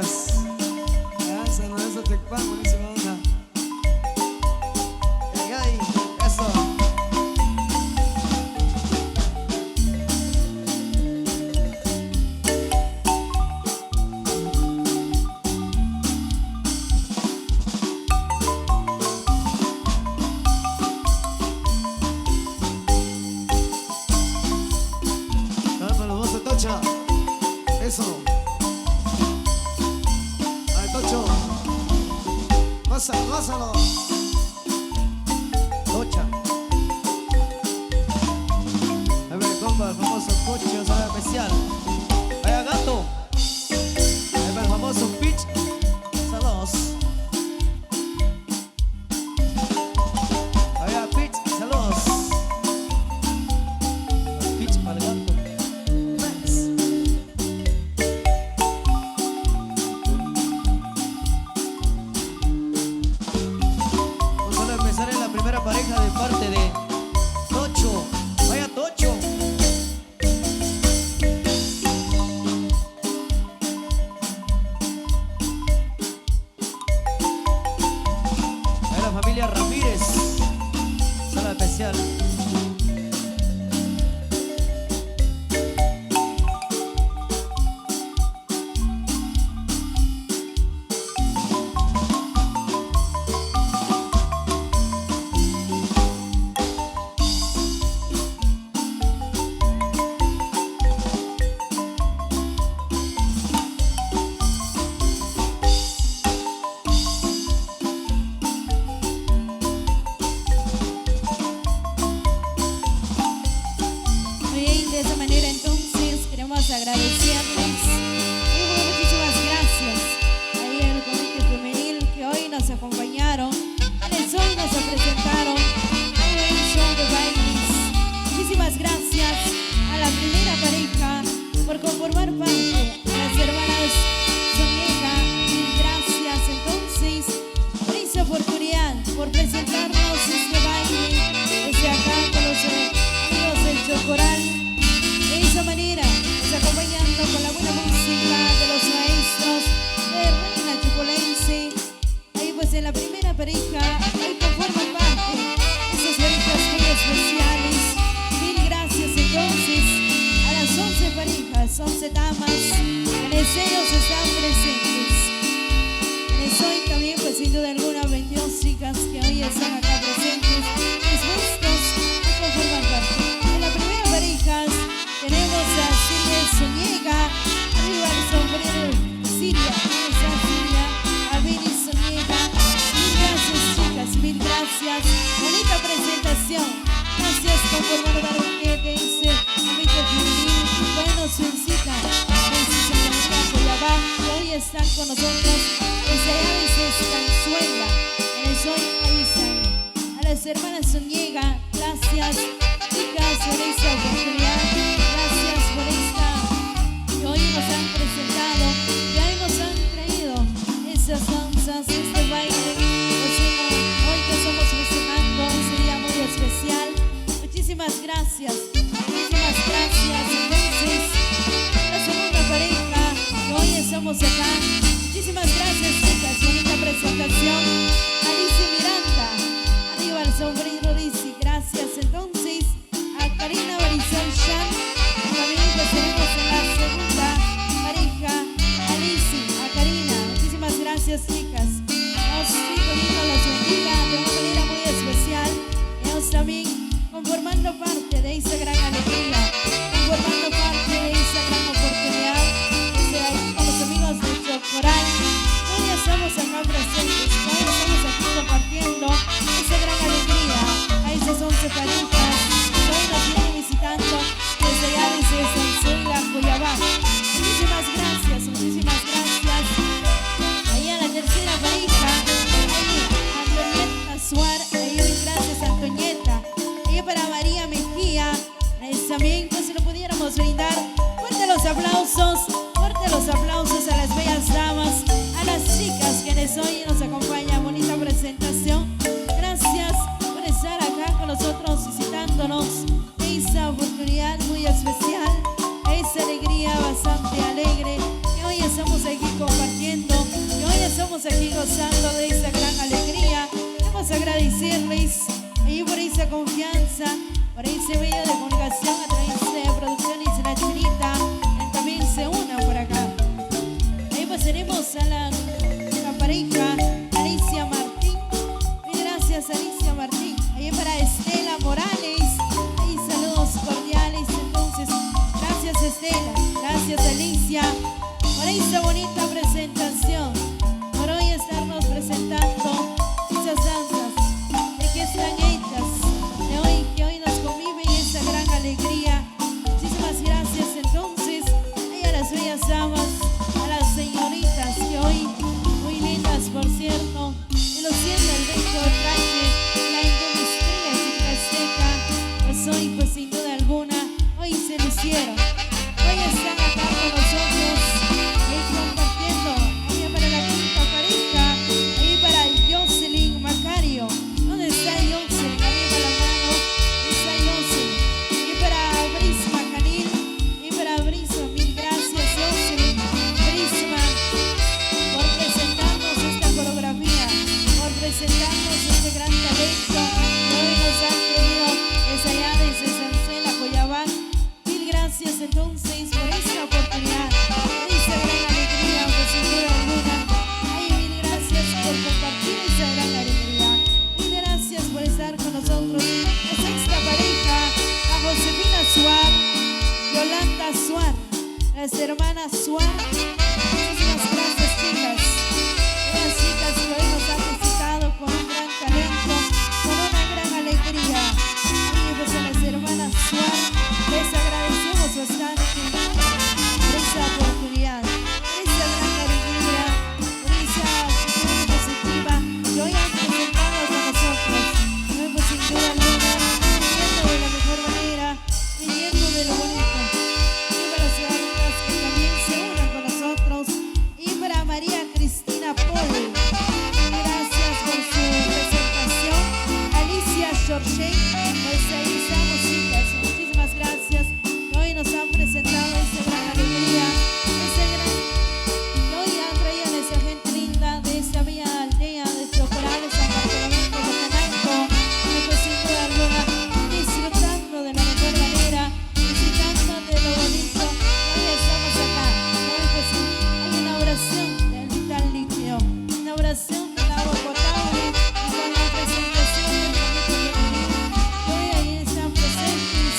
chicas. Ya, saludos a Tecpan, buenísima onda. Ay, eso. Eso. Ay, Tocho. Gózalo, gózalo. Tocha. A ver, compa, el famoso Cocho, sabe especial. Vaya gato. Ahí va el famoso Pitch. Saludos. Vaya Pitch, saludos. Pitch para el gato. Pareja de parte de Tocho. Vaya Tocho. Vaya la familia Ramírez. Sala especial. Agradecerles y muchísimas gracias ahí al comité femenil que hoy nos acompañaron, quienes hoy nos presentaron en el show de bailes. Muchísimas gracias a la primera pareja por conformar parte, a las hermanas Zuniga, mil gracias entonces por esa oportunidad, por presentarnos este baile desde acá con los amigos del Chocoral. De esa manera, acompañando con la buena música de los maestros de Reina Chocolense. Ahí pues en la primera pareja, ahí conforman parte esas parejas muy especiales. Mil gracias entonces a las 11 parejas, 11 damas, quienes ellos están presentes. Quienes hoy también pues sin duda alguna 22 chicas que hoy están acá presentes, dispuestos a conformar parte. En la primera pareja tenemos a Silvia Zuniga, arriba el sombrero, Silvia, esa Silvia, a Vini Zuniga. Mil gracias chicas, mil gracias. Bonita presentación. Gracias por formar parte de ese comité femenil. Bueno, Suencita, precisamente por abajo, que hoy están con nosotros. Desde allá desde Estanzuela, en el Soy Aizan. A las hermanas Zuniga, gracias chicas por esta oportunidad. Gracias por esta que hoy nos han presentado, que hoy nos han traído esas danzas, este baile. Pues hoy que estamos festejando ese día muy especial. Muchísimas gracias, muchísimas gracias. Entonces, la segunda pareja que hoy estamos acá. Muchísimas gracias chicas, bonita presentación. Alicia Miranda, arriba el sombrero Lizzy, gracias. Entonces, a Karina Barizón Chan. También pues tenemos en la segunda pareja a Lizzy, a Karina. Muchísimas gracias chicas. Dios los bendiga de una manera muy especial. Ellos también conformando parte de esa gran alegría, conformando parte de esa gran oportunidad. Desde ahí con los amigos de Chocoral, hoy estamos acá presentes, hoy estamos aquí compartiendo esa gran alegría a esas 11 parejas que hoy nos vienen visitando desde allá desde Estanzuela, Cuyabá. Muchísimas gracias, muchísimas gracias. Ahí a la tercera esa confianza, por ese medio de comunicación a través de Producciones La Chinita, también se unan por acá. Ahí pasaremos a la pareja Alicia Martín. Mil gracias Alicia Martín. Ahí para Estela Morales. Ahí saludos cordiales. Entonces, gracias Estela, gracias Alicia por esta bonita presentación. Por hoy estarnos presentando esas danzas de que están hechas, de hoy que hoy nos conviven esa gran alegría. Muchísimas gracias entonces ahí a las bellas damas, a las señoritas que hoy muy lindas por cierto, y luciendo el bello traje, la indumistría chicasteca, pues hoy pues sin duda alguna hoy se lucieron. Hoy están acá con nosotros compartiendo. Ahí para la quinta pareja, ahí para Jocelyn Macario. ¿Dónde está Jocelyn? Arriba la mano, está Jocelyn. Y para Brisma Canil, y para Brisma, mil gracias Jocelyn, Brisma, por presentarnos esta coreografía, por presentarnos este gran talento que hoy nos han traído desde allá desde Sanzuela, Coyabán. Mil gracias entonces por esta oportunidad, por esa gran alegría, pues sin duda alguna. Ay, mil gracias por compartir esa gran alegría. Mil gracias por estar con nosotros. La sexta pareja, a Josefina Suar, Yolanda Suar, las hermanas Suar. Muchísimas gracias chicas. Unas chicas que hoy nos han visitado con un gran talento, con una gran alegría. Y pues a las hermanas Suar les agradecemos bastante por esa oportunidad, por esa gran alegría, por esa actitud positiva que hoy han presentado con nosotros. Hoy pues sin duda alguna, viviendo de la mejor manera, viviendo de lo bonito. Y para las ciudadanas que también se unan con nosotros, y para María Cristina Pol, gracias por su presentación. Alicia George, pues ahí estamos chicas, muchísimas gracias que hoy nos han presentado esa gran alegría, ese gran que hoy han traído a esa gente linda de esta bella aldea de Chocoral, de San Bartolomé de Bocanalco, que pues sin duda alguna disfrutando de la mejor manera, disfrutando de lo bonito, que hoy estamos acá. Hoy pues hay una oración del vital líquido, una oración del agua potable, y con la presentación del bonito femenino, que hoy ahí están presentes,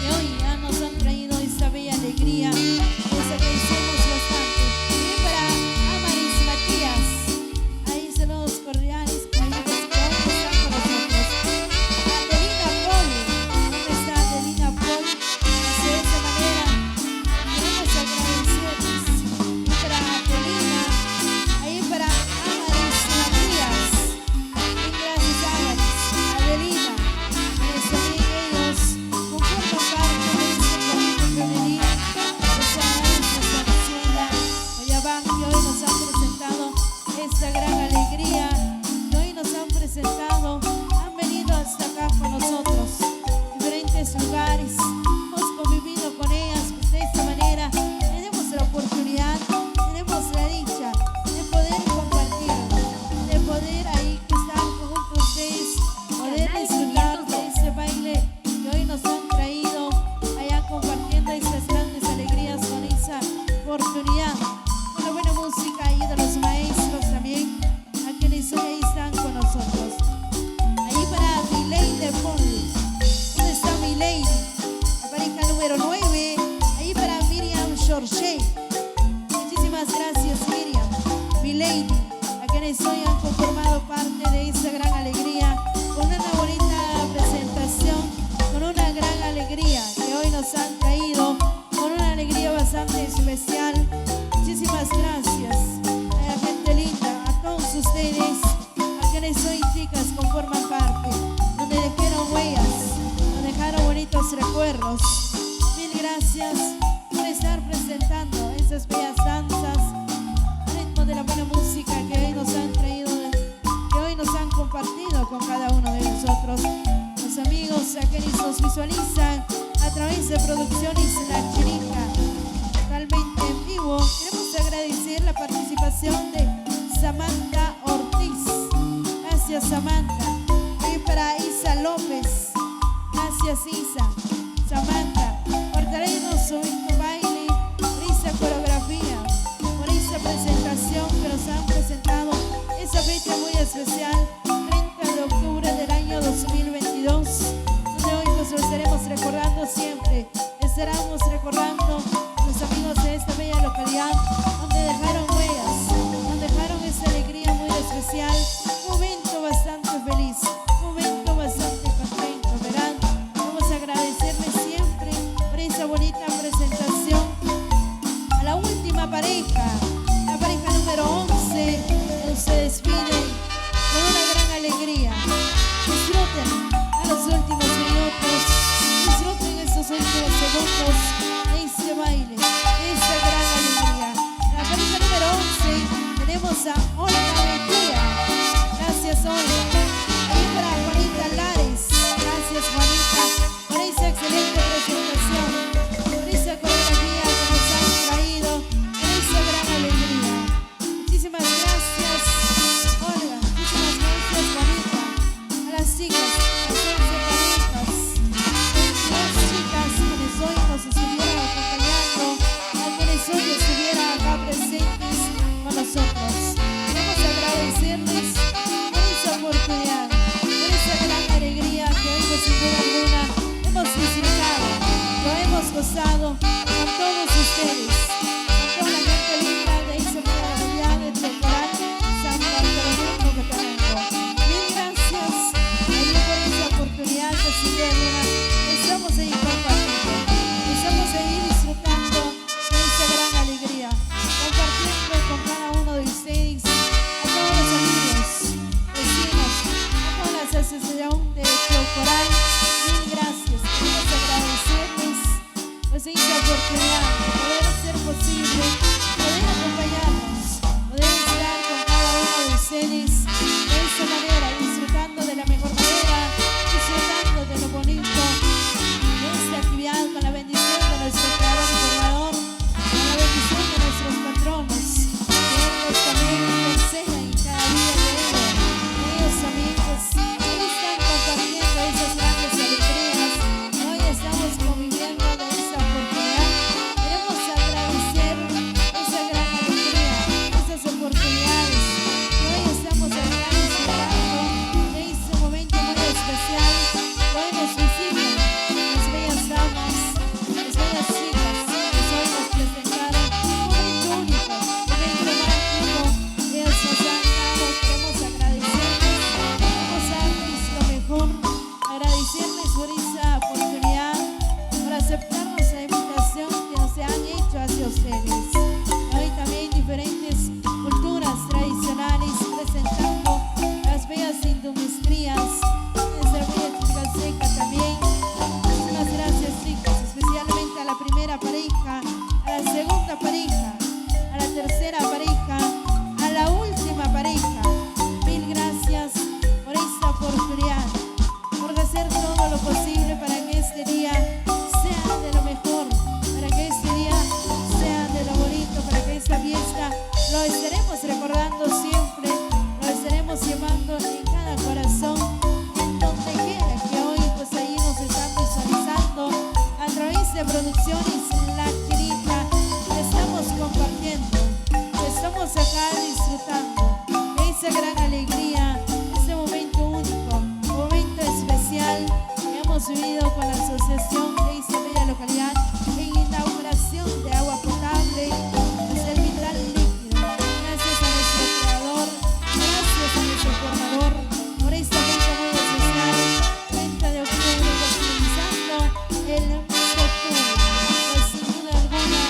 que hoy ya nos han traído esta bella alegría. Les agradecemos bastante. Y para Amaris Matías, ahí saludos cordiales, ahí pues que hoy están con nosotros. Adelina Paul, ¿dónde está Adelina Paul? De esta manera queremos agradecerles. Y para Adelina, ahí para Amaris Matías, mil gracias Amaris, Adelina, pues también ellos conforman parte de este comité femenino de San Lorenzo, Sanzuela, Coyabán, que hoy nos han presentado esta gran alegría, que hoy nos han presentado, han venido hasta acá con nosotros, diferentes lugares, hemos convivido con ellas, pues de esta manera tenemos la oportunidad, tenemos la dicha de poder compartir, de poder ahí estar junto a ustedes, poder disfrutar de ese baile que hoy nos han traído, allá compartiendo estas grandes alegrías con esa oportunidad, con la buena música y de los maestros también, a quienes hoy ahí están con nosotros. Ahí para Milady Paul, ¿dónde está Milady? La pareja número 9, ahí para Miriam George. Muchísimas gracias Miriam, Milady, a quienes hoy han conformado parte de esa gran alegría, con una bonita presentación, con una gran alegría que hoy nos han traído, con una alegría bastante especial. Muchísimas gracias a la gente linda, a todos ustedes, a quienes hoy chicas conforman parte, donde dejaron huellas, donde dejaron bonitos recuerdos. Mil gracias por estar presentando esas bellas danzas, al ritmo de la buena música que hoy nos han traído, que hoy nos han compartido con cada uno de nosotros. Los amigos a quienes nos visualizan a través de Producciones La Chinita, totalmente en vivo, queremos agradecer la participación de Samantha Ortiz. Gracias Samantha. Y para Isa López. Gracias, Isa. Samantha, por traernos su bonito baile, por esa coreografía, por esa presentación que nos han presentado. Esa fecha muy especial, 30 de octubre del año 2022, donde hoy pues lo estaremos recordando siempre. Estaremos recordando a los amigos de esta bella localidad, donde dejaron huellas, donde dejaron esa alegría muy especial. Un momento bastante feliz, un momento bastante contento, ¿verdad? Vamos a agradecerles siempre por esa bonita presentación. A la última pareja, la pareja número 11, se despide con una gran alegría. Disfruten a los últimos minutos, disfruten estos últimos segundos de este baile, de esta gran alegría. La pareja número 11 tenemos a Olga Mejía. Gracias, Olga. También para Juanita Lares. Gracias, Juanita, por esa excelente presentación, por esa coreografía que nos han traído, por esa gran alegría. Muchísimas gracias, Olga. Muchísimas gracias, Juanita. A las chicas, a las 11 parejas, 22 chicas quienes hoy nos estuvieron acompañando, a quienes hoy estuvieran acá presentes con nosotros. Queremos agradecerles por esa oportunidad, por esa gran alegría que hoy, pues, sin duda alguna, hemos disfrutado, lo hemos gozado con todos ustedes, con toda la gente linda de esa localidad de Chocorán, San Bartolomé que tenemos. Mil gracias ahí por esa oportunidad que sin duda alguna estamos ahí compartiendo, estamos ahí disfrutando de esa gran alegría, compartiendo con cada uno de ustedes, a todos los amigos, vecinos, a toda la asociación de Chocorán. Mil gracias, queremos agradecerles pues esa oportunidad de poder hacer posible, poder acompañarnos, poder estar con cada uno de ustedes de esa manera, disfrutando de la mejor manera, disfrutando de lo bonito de esta actividad, con la bendición de nuestro creador y formador, con la bendición de nuestros patronos, que ellos también interceden cada día de ellos. Ellos amigos, hoy están compartiendo esas grandes alegrías, hoy estamos conviviendo de esa oportunidad. Queremos agradecer esa gran alegría, esas oportunidades que hoy estamos acá disfrutando de este momento muy especial. Que hoy nos visitan las bellas damas, las bellas chicas que hoy nos presentaron. Un momento único, un momento mágico que ellos nos han dado. Queremos agradecerles, queremos darles lo mejor, agradecerles por esa oportunidad, por aceptarnos la invitación que nos han hecho hacia ustedes. Hoy también diferentes culturas tradicionales presentando las bellas industrias, nuestra bella chica seca también. Muchísimas gracias, chicos, especialmente a la primera pareja, a la segunda pareja, a la tercera pareja, a la última pareja. Mil gracias por esta oportunidad, por hacer todo lo posible para que este día sea de lo mejor, para que este día sea de lo bonito, para que esta fiesta lo estaremos recordando siempre, lo estaremos llevando en cada corazón, en donde quiera que hoy pues ahí nos están visualizando a través de Producciones La Chirita. Estamos compartiendo, estamos acá disfrutando de esa gran alegría, ese momento único, momento especial que hemos vivido con la asociación de esta bella localidad en inauguración de agua potable, de ser vitral líquido. Gracias a nuestro creador, gracias a nuestro formador por esta fecha muy especial, 30 de octubre, finalizando el mes de octubre. Pues sin duda alguna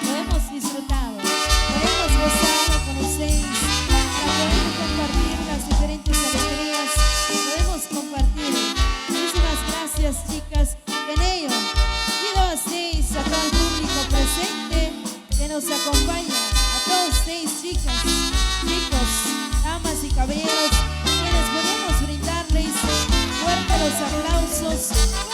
lo hemos disfrutado, lo hemos gozado con ustedes para poder compartir las diferentes alegrías que podemos compartir. Muchísimas gracias, chicas. En ello, pido a ustedes, a todo el público presente que nos acompaña, a todos ustedes, chicas, chicos, damas y caballeros, quienes podemos brindarles fuertes los aplausos,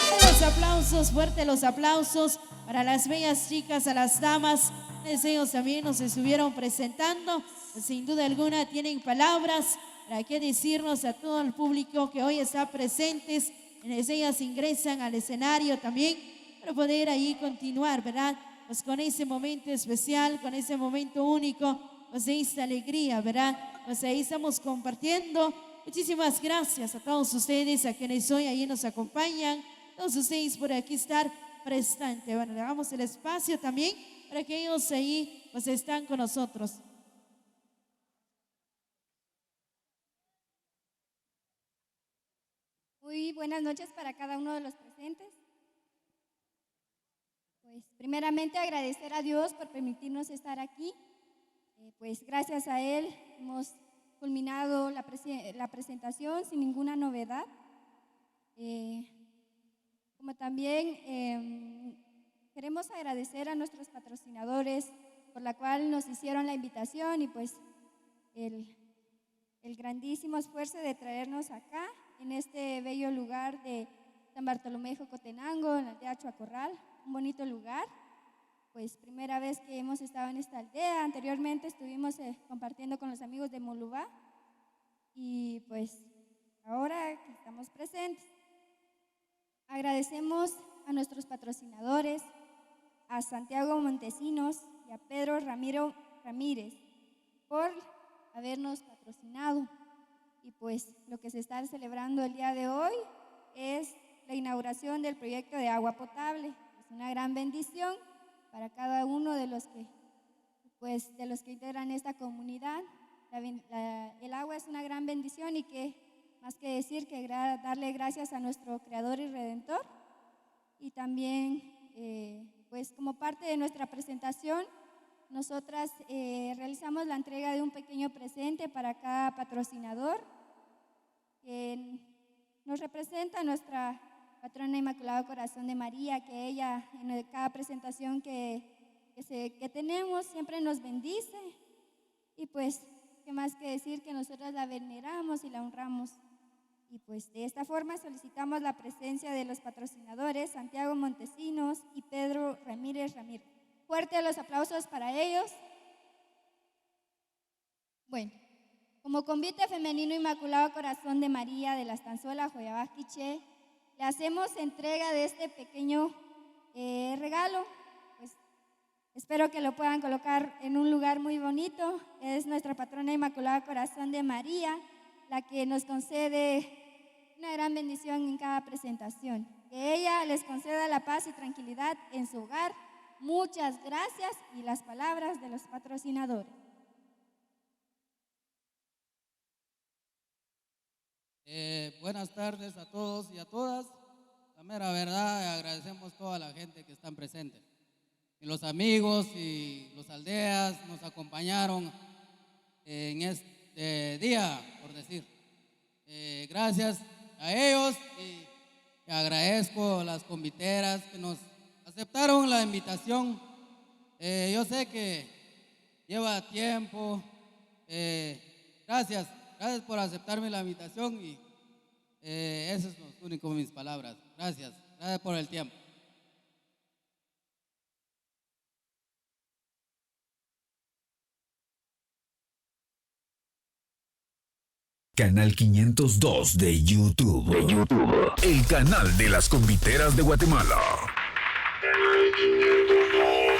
fuertes los aplausos, fuertes los aplausos para las bellas chicas, a las damas. Ellos también nos estuvieron presentando, sin duda alguna tienen palabras ¿para qué decirnos a todo el público que hoy está presentes? Ellas ingresan al escenario también para poder ahí continuar, ¿verdad? Pues con ese momento especial, con ese momento único, pues de esta alegría, ¿verdad? Pues ahí estamos compartiendo. Muchísimas gracias a todos ustedes, a quienes hoy ahí nos acompañan, todos ustedes por aquí estar presentes. Bueno, le damos el espacio también para que ellos ahí pues están con nosotros. Muy buenas noches para cada uno de los presentes. Pues primeramente agradecer a Dios por permitirnos estar aquí. Pues gracias a Él hemos culminado la presentación sin ninguna novedad. Como también queremos agradecer a nuestros patrocinadores por la cual nos hicieron la invitación y pues el grandísimo esfuerzo de traernos acá en este bello lugar de San Bartolomé Jocotenango, en la aldea Chuacorral, un bonito lugar. Pues primera vez que hemos estado en esta aldea. Anteriormente estuvimos compartiendo con los amigos de Molubá y pues ahora que estamos presentes, agradecemos a nuestros patrocinadores, a Santiago Montesinos y a Pedro Ramiro Ramírez por habernos patrocinado. Y pues lo que se está celebrando el día de hoy es la inauguración del proyecto de agua potable. Es una gran bendición para cada uno de los que integran esta comunidad. El agua es una gran bendición y que más que decir que darle gracias a nuestro Creador y Redentor. Y también pues como parte de nuestra presentación, nosotras realizamos la entrega de un pequeño presente para cada patrocinador que nos representa a nuestra patrona Inmaculado Corazón de María, que ella en cada presentación que tenemos siempre nos bendice. Y pues, qué más que decir que nosotras la veneramos y la honramos. Y pues de esta forma solicitamos la presencia de los patrocinadores Santiago Montesinos y Pedro Ramírez Ramírez. Fuerte los aplausos para ellos. Bueno, como convite femenino Inmaculado Corazón de María de la Estanzuela Joyabaj Quiché, le hacemos entrega de este pequeño regalo. Pues espero que lo puedan colocar en un lugar muy bonito. Es nuestra patrona Inmaculado Corazón de María, la que nos concede una gran bendición en cada presentación. Que ella les conceda la paz y tranquilidad en su hogar. Muchas gracias y las palabras de los patrocinadores. Buenas tardes a todos y a todas. La mera verdad, agradecemos a toda la gente que están presentes. Y los amigos y los aldeas nos acompañaron en este día, por decir. Gracias a ellos y agradezco a las conviteras que nos aceptaron la invitación. Yo sé que lleva tiempo. Gracias por aceptarme la invitación y eso es lo único mis palabras. Gracias por el tiempo. Canal 502 de YouTube. El canal de las conviteras de Guatemala. Canal 502.